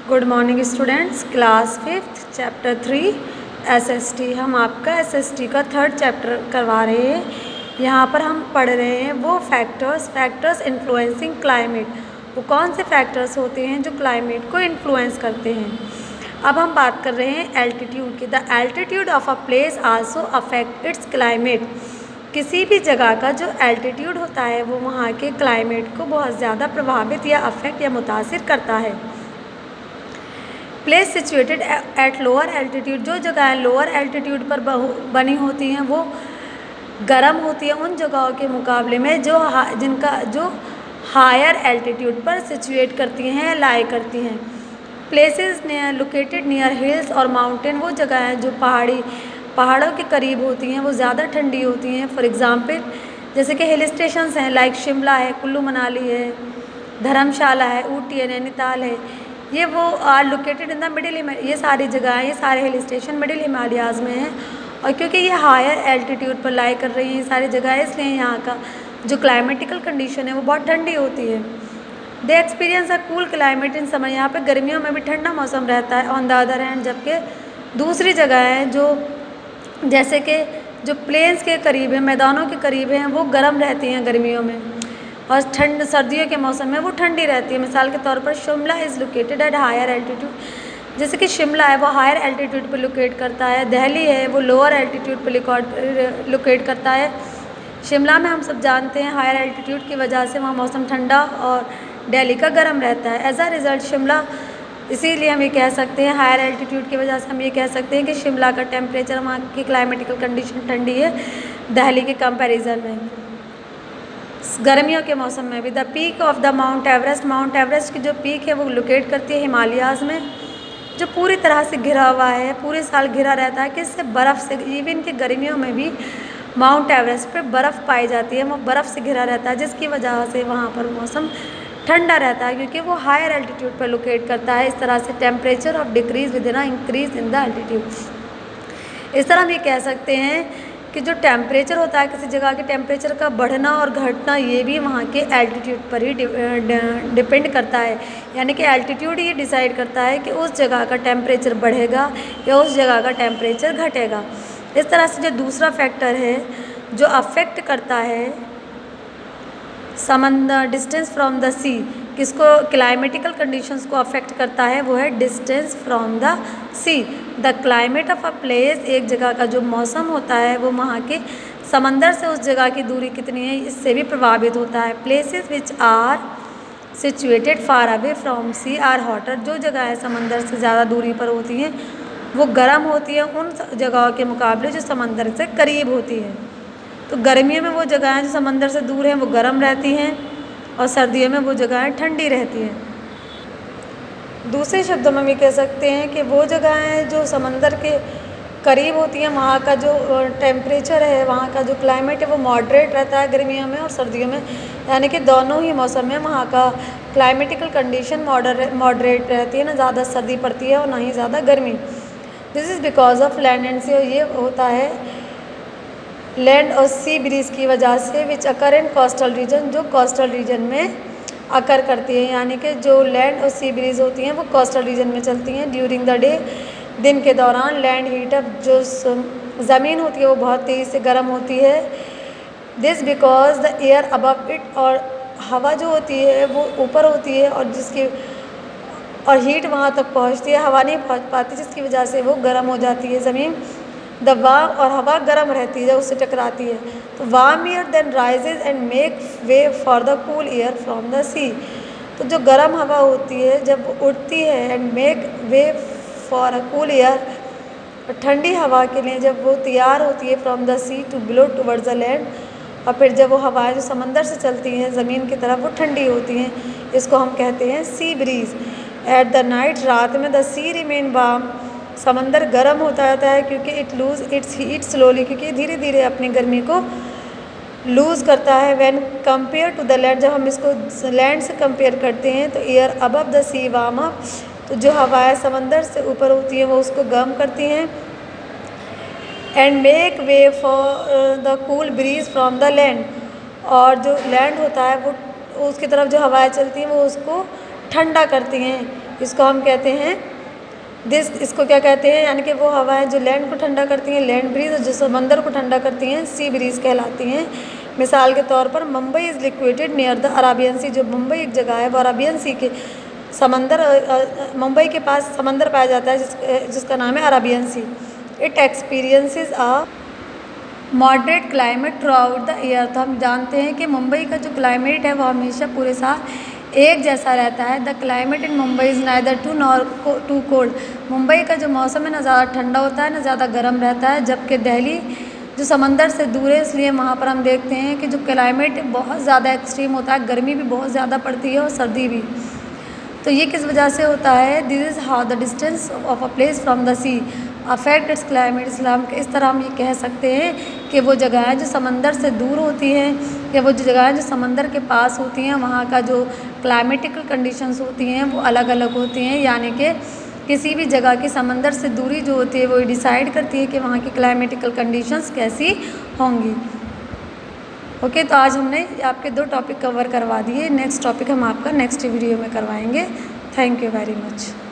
Good morning students, class 5th chapter 3 SST. हम आपका SST का 3rd चैप्टर करवा रहे हैं। यहाँ पर हम पढ़ रहे हैं वो फैक्टर्स इन्फ्लुएंसिंग क्लाइमेट। वो कौन से फैक्टर्स होते हैं जो क्लाइमेट को इन्फ्लुएंस करते हैं। अब हम बात कर रहे हैं एल्टीट्यूड की। The altitude of a place also affect its climate. किसी भी जगह का जो एल्टीट्यूड होता है वो वहाँ के क्लाइमेट को बहुत ज़्यादा प्रभावित या अफेक्ट या मुतासिर करता है। Place situated at lower altitude, जो जगह लोअर एल्टीट्यूड पर बनी होती हैं वो गर्म होती है उन जगहों के मुकाबले में जो हायर एल्टीट्यूड पर सिचुएट करती हैं, लाई करती हैं। प्लेसेस लोकेटेड नियर हिल्स और माउंटेन, वो जगह हैं जो पहाड़ों के करीब होती हैं, वो ज़्यादा ठंडी होती हैं। फॉर एग्ज़ाम्पल जैसे कि हिल स्टेशंस हैं, लाइक शिमला है, कुल्लू मनाली है, धर्मशाला है, ऊटी है, नैनीताल है। ये वो are located in the middle, ये सारी जगह ये सारे हिल स्टेशन मिडिल हिमालयाज़ में हैं। और क्योंकि ये हायर एल्टीट्यूड पर लाई कर रही हैं ये सारी जगह, इसलिए यहाँ का जो क्लाइमेटिकल कंडीशन है वो बहुत ठंडी होती है। They experience a cool climate in summer, यहाँ पे गर्मियों में भी ठंडा मौसम रहता है। ऑन द अदर हैंड जबकि दूसरी जगह है जो जैसे कि जो प्लेन्स के करीब है, मैदानों के करीब हैं, वो गर्म रहती हैं गर्मियों में, और सर्दियों के मौसम में वो ठंडी रहती है। मिसाल के तौर पर Shimla is located at higher altitude, जैसे कि शिमला है वो हायर एल्टीट्यूड पर लोकेट करता है। दिल्ली है वो लोअर एल्टीट्यूड पर लोकेट करता है। शिमला में हम सब जानते हैं हायर एल्टीट्यूड की वजह से वहाँ मौसम ठंडा और दिल्ली का गर्म रहता है। एज आ रिज़ल्ट शिमला, इसीलिए हम ये कह सकते हैं हायर एल्टीट्यूड की वजह से हम ये कह सकते हैं कि शिमला का टेम्परेचर, वहाँ की क्लाइमेटिकल कंडीशन ठंडी है दिल्ली के कंपैरिजन में। गर्मियों के मौसम में भी the peak of the mount Everest की जो पीक है वो लोकेट करती है हिमालयाज़ में, जो पूरी तरह से घिरा हुआ है, पूरे साल घिरा रहता है किससे, बर्फ़ से। इवन कि गर्मियों में भी माउंट एवरेस्ट पे बर्फ़ पाई जाती है, वो बर्फ़ से घिरा रहता है, जिसकी वजह से वहाँ पर मौसम ठंडा रहता है क्योंकि वो हायर एल्टीट्यूड पर लोकेट करता है। इस तरह से temperature of decrease with in increase in the altitude. इस तरह हम ये कह सकते हैं कि जो टेम्परेचर होता है किसी जगह के टेम्परेचर का बढ़ना और घटना, ये भी वहाँ के एल्टीट्यूड पर ही डिपेंड करता है। यानी कि एल्टीट्यूड ये डिसाइड करता है कि उस जगह का टेम्परेचर बढ़ेगा या उस जगह का टेम्परेचर घटेगा। इस तरह से जो दूसरा फैक्टर है जो अफेक्ट करता है समंदर, डिस्टेंस फ्रॉम द सी, किसको, क्लाइमेटिकल कंडीशंस को अफेक्ट करता है, वो है distance from the sea. The climate of a place, एक जगह का जो मौसम होता है वो वहाँ के समंदर से उस जगह की दूरी कितनी है इससे भी प्रभावित होता है। Places which are situated far away from sea are hotter, जो जगह है समंदर से ज़्यादा दूरी पर होती हैं वो गर्म होती है उन जगहों के मुकाबले जो समंदर से करीब होती है। तो गर्मियों में वो जगहें जो समंदर से दूर हैं वो गर्म रहती हैं और सर्दियों में वो जगहें ठंडी रहती हैं। दूसरे शब्दों में भी कह सकते हैं कि वो जगहें जो समंदर के करीब होती हैं वहाँ का जो टेम्परेचर है, वहाँ का जो क्लाइमेट है वो मॉडरेट रहता है गर्मियों में और सर्दियों में, यानी कि दोनों ही मौसम में वहाँ का क्लाइमेटिकल कंडीशन मॉडरेट रहती है, ना ज़्यादा सर्दी पड़ती है और ना ही ज़्यादा गर्मी। This is because of land and sea, और ये होता है लैंड और सी ब्रीज की वजह से, विच अकर इन कोस्टल रीजन, जो कोस्टल रीजन में अकर करती है। यानी कि जो लैंड और सी ब्रीज होती हैं वो कोस्टल रीजन में चलती हैं। ड्यूरिंग द डे, दिन के दौरान, लैंड हीटअप, जो ज़मीन होती है वो बहुत तेज़ी से गर्म होती है। This because the air above it, और हवा जो होती है वो ऊपर होती है और हीट वहाँ तक पहुँचती है, हवा नहीं पहुँच पाती, जिसकी वजह से वो गर्म हो जाती है ज़मीन। द वार्म, और हवा गर्म रहती है जब उससे टकराती है। तो warm air then rises and make way for the cool air from the sea, तो जो गर्म हवा होती है जब वो उड़ती है and make way for a cool air, ठंडी हवा के लिए जब वो तैयार होती है from the sea to blow towards the land, और फिर जब वो हवाएं जो समंदर से चलती हैं ज़मीन की तरफ वो ठंडी होती हैं, इसको हम कहते हैं sea breeze. At the night, रात में, द सी रिमेन वार्म, समंदर गर्म होता रहता है क्योंकि it lose its heat slowly, क्योंकि धीरे धीरे अपनी गर्मी को लूज़ करता है। When compare to the land, जब हम इसको लैंड से कंपेयर करते हैं तो air above the sea warm up, तो जो हवाएं समंदर से ऊपर होती हैं वो उसको गर्म करती हैं। And make way for the cool bridge from the land, और जो लैंड होता है वो उसकी तरफ जो हवाएं चलती हैं वो उसको ठंडा करती हैं। इसको हम कहते हैं इसको क्या कहते हैं, यानी कि वो हवाएं जो लैंड को ठंडा करती हैं लैंड ब्रीज, और जो समंदर को ठंडा करती हैं सी ब्रीज कहलाती हैं। मिसाल के तौर पर Mumbai is located near the Arabian sea, जो मुंबई एक जगह है वो अराबियन सी के मुंबई के पास समंदर पाया जाता है जिसका नाम है Arabian sea. It experiences a moderate climate throughout the year. तो हम जानते हैं कि मुंबई का जो क्लाइमेट है वो हमेशा पूरे साल एक जैसा रहता है। The climate in Mumbai is neither too nor too cold. Mumbai का जो मौसम है ना ज़्यादा ठंडा होता है ना ज़्यादा गर्म रहता है, जबकि दिल्ली जो समंदर से दूर है इसलिए वहाँ पर हम देखते हैं कि जो क्लाइमेट बहुत ज़्यादा एक्सट्रीम होता है, गर्मी भी बहुत ज़्यादा पड़ती है और सर्दी भी। तो ये किस वजह से होता है, this is how the distance of a place from the sea affect its climate. Islam के इस तरह हम ये कह सकते हैं कि वो जगहें जो समंदर से दूर होती हैं या वो जो जगहें जो समंदर के पास होती हैं वहाँ का जो क्लाइमेटिकल कंडीशंस होती हैं वो अलग अलग होती हैं, यानी कि किसी भी जगह की समंदर से दूरी जो होती है वो डिसाइड करती है कि वहाँ की क्लाइमेटिकल कंडीशंस कैसी होंगी। ओके, तो आज हमने आपके 2 टॉपिक कवर करवा दिए। नेक्स्ट टॉपिक हम आपका नेक्स्ट वीडियो में करवाएंगे। Thank you very much.